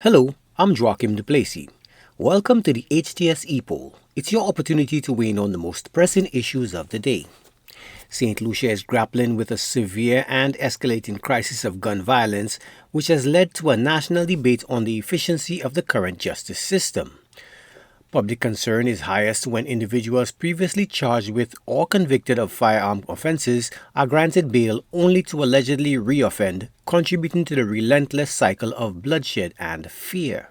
Hello, I'm Joachim Duplessis. Welcome to the HTS Epoll. It's your opportunity to weigh in on the most pressing issues of the day. Saint Lucia is grappling with a severe and escalating crisis of gun violence, which has led to a national debate on the efficiency of the current justice system. Public concern is highest when individuals previously charged with or convicted of firearm offenses are granted bail only to allegedly reoffend, contributing to the relentless cycle of bloodshed and fear.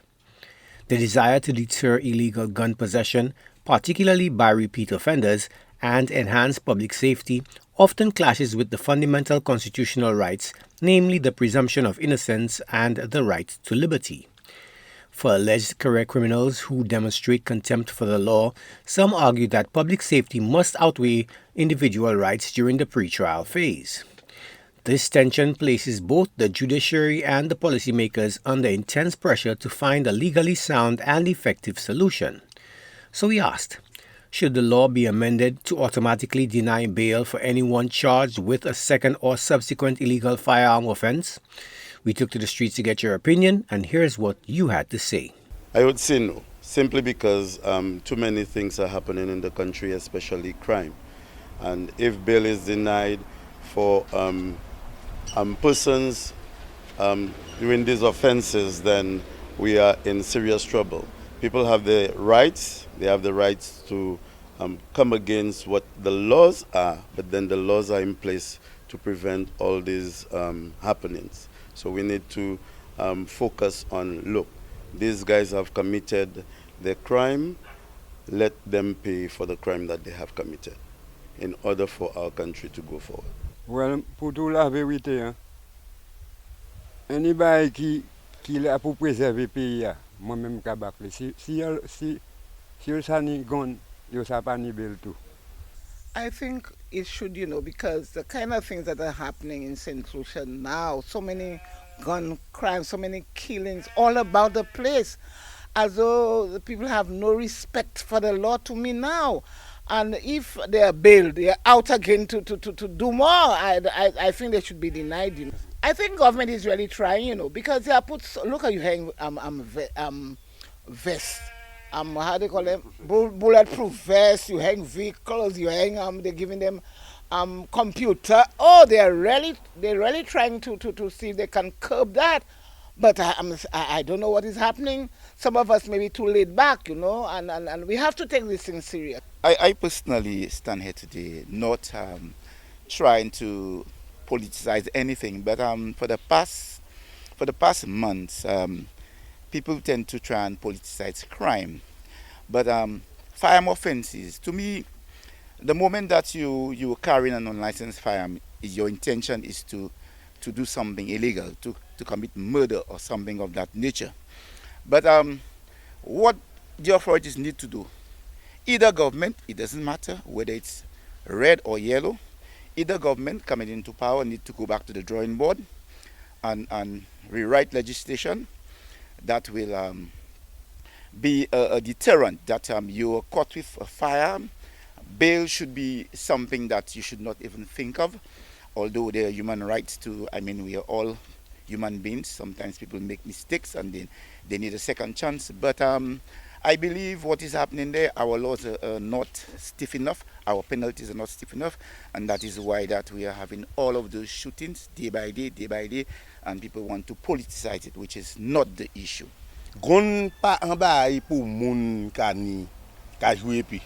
The desire to deter illegal gun possession, particularly by repeat offenders, and enhance public safety often clashes with the fundamental constitutional rights, namely the presumption of innocence and the right to liberty. For alleged career criminals who demonstrate contempt for the law, some argue that public safety must outweigh individual rights during the pretrial phase. This tension places both the judiciary and the policymakers under intense pressure to find a legally sound and effective solution. So we asked, should the law be amended to automatically deny bail for anyone charged with a second or subsequent illegal firearm offense? We took to the streets to get your opinion, and here's what you had to say. I would say no, simply because too many things are happening in the country, especially crime. And if bail is denied for persons doing these offenses, then we are in serious trouble. People have the rights, they have the rights to come against what the laws are, but then the laws are in place to prevent all these happenings. So we need to focus on, look, these guys have committed the crime, let them pay for the crime that they have committed in order for our country to go forward. Well, pour tout la vérité, hein, anybody qui là pour préserver le pays, moi-même, si yo sa ni gun, yo sa pa ni bel tout. I think it should, because the kind of things that are happening in Saint Lucia now, so many gun crimes, so many killings all about the place, as though the people have no respect for the law to me now. And if they are bailed, they are out again to do more. I think they should be denied. I think government is really trying, because they are look at you hang vest. How they call them, bulletproof vests, you hang vehicles, you hang they're giving them computer. Oh, they're really trying to see if they can curb that. But I don't know what is happening. Some of us may be too laid back, and we have to take this thing serious. I personally stand here today not trying to politicize anything, but for the past months, people tend to try and politicize crime. But firearm offenses, to me, the moment that you carrying an unlicensed firearm, your intention is to do something illegal, to commit murder or something of that nature. But what the authorities need to do, either government, it doesn't matter whether it's red or yellow, either government coming into power need to go back to the drawing board and rewrite legislation that will be a deterrent, that you're caught with a firearm. Bail should be something that you should not even think of, although there are human rights to, we are all human beings. Sometimes people make mistakes and they need a second chance. But I believe what is happening there, our laws are not stiff enough, our penalties are not stiff enough, and that is why that we are having all of those shootings day by day, and people want to politicize it, which is not the issue. Gon pa an bay pou moun ka ni, ka jouer pi.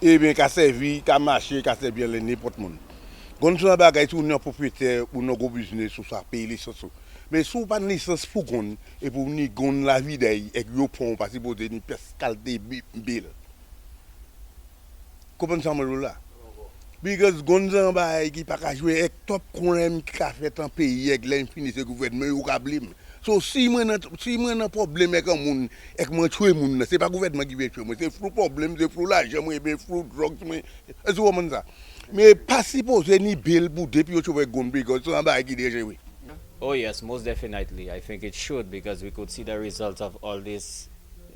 E bien ka servi, ka marcher, ka servir le n'importe moun. Gon son bagay tou nan propriétaire ou nan gros business sou sa paye licence. Mais sou pas licence pour gon et pour ni gon la vie day et yo pon parce pour ni pescalte bil. Comment ça me là? Because gon san bay qui pas ka jouer avec top crime qui ka fait en pays avec l'infini ce gouvernement ou ka blim. So si moi nan problème avec un moun et moi tuer moun, c'est pas gouvernement qui veut tuer moi, c'est flou problème, c'est flou l'argent, moi ben flou drogue moi. Est-ce que vous ça? Mais pas supposé ni bill pour depuis yo tuer gon because so bay qui déjà oui. Oh yes, most definitely. I think it should, because we could see the results of all this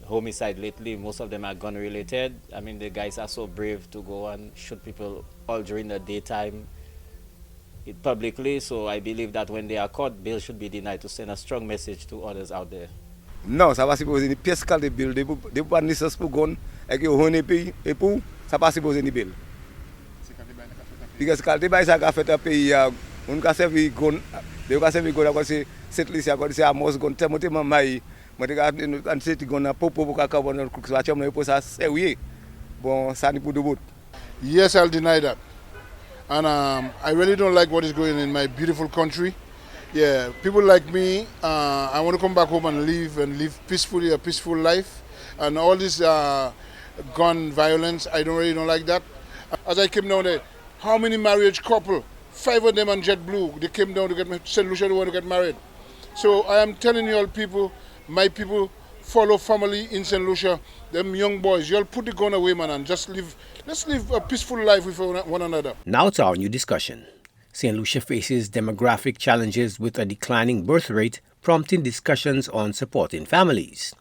homicide lately. Most of them are gun related. The guys are so brave to go and shoot people all during the daytime publicly. So I believe that when they are caught, bail should be denied to send a strong message to others out there. Non, ça va supposer une pièce qualité bill. Des pas de licence pour gon et que on est pays et pour ça pas supposer une bill. Parce que qualité bail ça qu'a fait un pays on ka servi gon, de ka servi gon c'est Saint Lucians c'est Amos gon tellement mai. Moi ka an c'est gon na popo pour ka bon cook ça chom pour ça sérieux. Bon ça ni pour de bout. Yes, I'll deny that. And I really don't like what is going on in my beautiful country. Yeah, people like me, I want to come back home and live peacefully, a peaceful life. And all this gun violence, I don't like that. As I came down there, how many marriage couple? 5 of them on JetBlue, they came down to get Saint Lucians want to get married. So I am telling you all people, my people, follow family in Saint Lucia, them young boys, you all put the gun away, man, and just let's live a peaceful life with one another. Now to our new discussion. St. Lucia faces demographic challenges with a declining birth rate, prompting discussions on supporting families.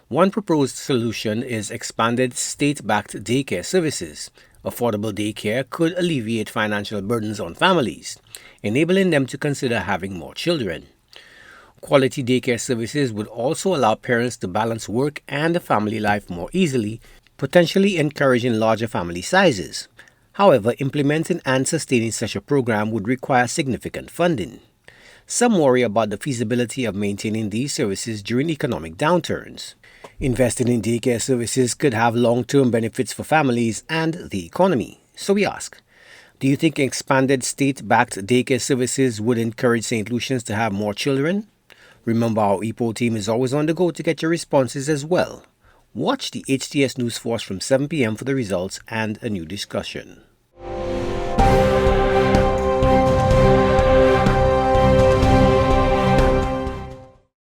One proposed solution is expanded state-backed daycare services. Affordable daycare could alleviate financial burdens on families, enabling them to consider having more children. Quality daycare services would also allow parents to balance work and the family life more easily, potentially encouraging larger family sizes. However, implementing and sustaining such a program would require significant funding. Some worry about the feasibility of maintaining these services during economic downturns. Investing in daycare services could have long-term benefits for families and the economy. So we ask, do you think expanded state-backed daycare services would encourage St. Lucians to have more children? Remember, our Epoll team is always on the go to get your responses as well. Watch the HTS News Force from 7 p.m. for the results and a new discussion.